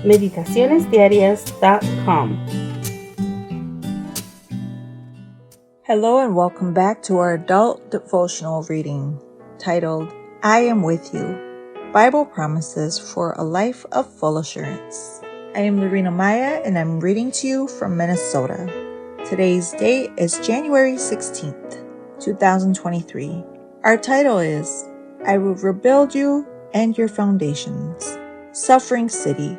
meditacionesdiarias.com. Hello and welcome back to our adult devotional reading titled, I Am With You, Bible Promises for a Life of Full Assurance. I am Lorena Maya and I'm reading to you from Minnesota. Today's date is January 16th, 2023. Our title is, I Will Rebuild You and Your Foundations. Suffering City,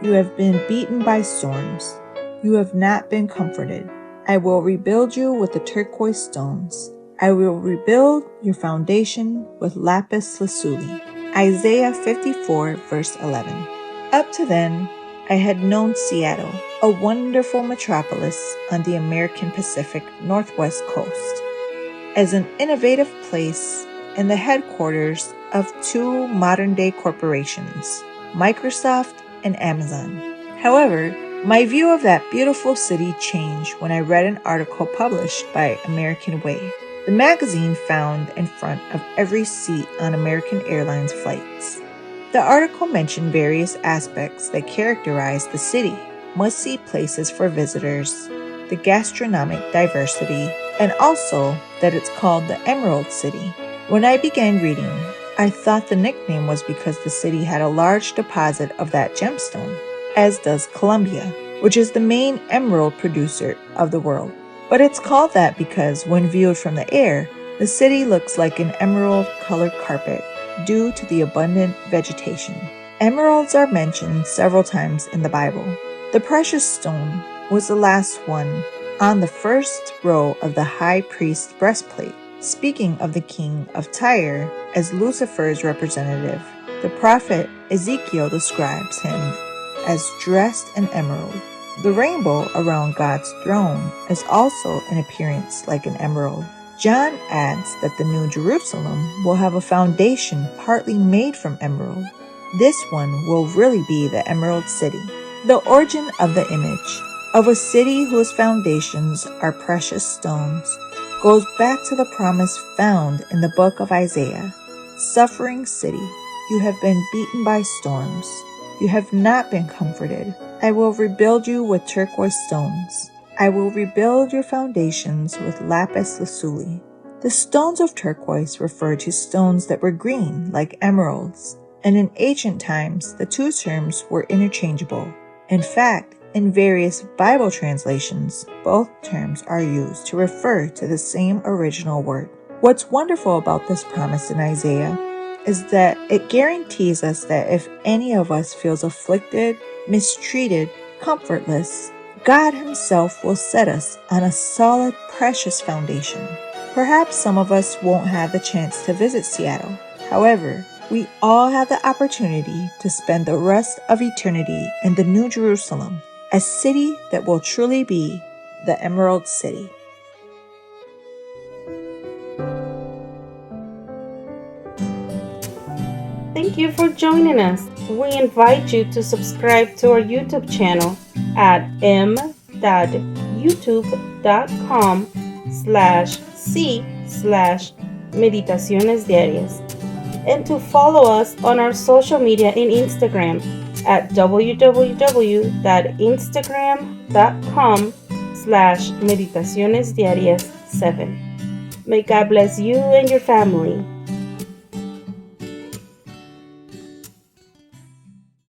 you have been beaten by storms. You have not been comforted. I will rebuild you with the turquoise stones. I will rebuild your foundation with lapis lazuli. Isaiah 54 verse 11. Up to then, I had known Seattle, a wonderful metropolis on the American Pacific Northwest coast, as an innovative place and the headquarters of two modern-day corporations, Microsoft and Amazon. However, my view of that beautiful city changed when I read an article published by American Way, the magazine found in front of every seat on American Airlines flights. The article mentioned various aspects that characterize the city, must-see places for visitors, the gastronomic diversity, and also that it's called the Emerald City. When I began reading, I thought the nickname was because the city had a large deposit of that gemstone, as does Colombia, which is the main emerald producer of the world. But it's called that because when viewed from the air, the city looks like an emerald-colored carpet due to the abundant vegetation. Emeralds are mentioned several times in the Bible. The precious stone was the last one on the first row of the high priest's breastplate. Speaking of the king of Tyre as Lucifer's representative, the prophet Ezekiel describes him as dressed in emerald. The rainbow around God's throne is also in appearance like an emerald. John adds that the New Jerusalem will have a foundation partly made from emerald. This one will really be the Emerald City. The origin of the image of a city whose foundations are precious stones goes back to the promise found in the book of Isaiah. Suffering city, you have been beaten by storms. You have not been comforted. I will rebuild you with turquoise stones. I will rebuild your foundations with lapis lazuli. The stones of turquoise refer to stones that were green, like emeralds, and in ancient times, the two terms were interchangeable. In fact, in various Bible translations, both terms are used to refer to the same original word. What's wonderful about this promise in Isaiah is that it guarantees us that if any of us feels afflicted, mistreated, comfortless, God Himself will set us on a solid, precious foundation. Perhaps some of us won't have the chance to visit Seattle. However, we all have the opportunity to spend the rest of eternity in the New Jerusalem, a city that will truly be the Emerald City. Thank you for joining us. We invite you to subscribe to our YouTube channel at m.youtube.com/c/Meditaciones Diarias and to follow us on our social media in Instagram at www.instagram.com/meditacionesdiarias7. May God bless you and your family.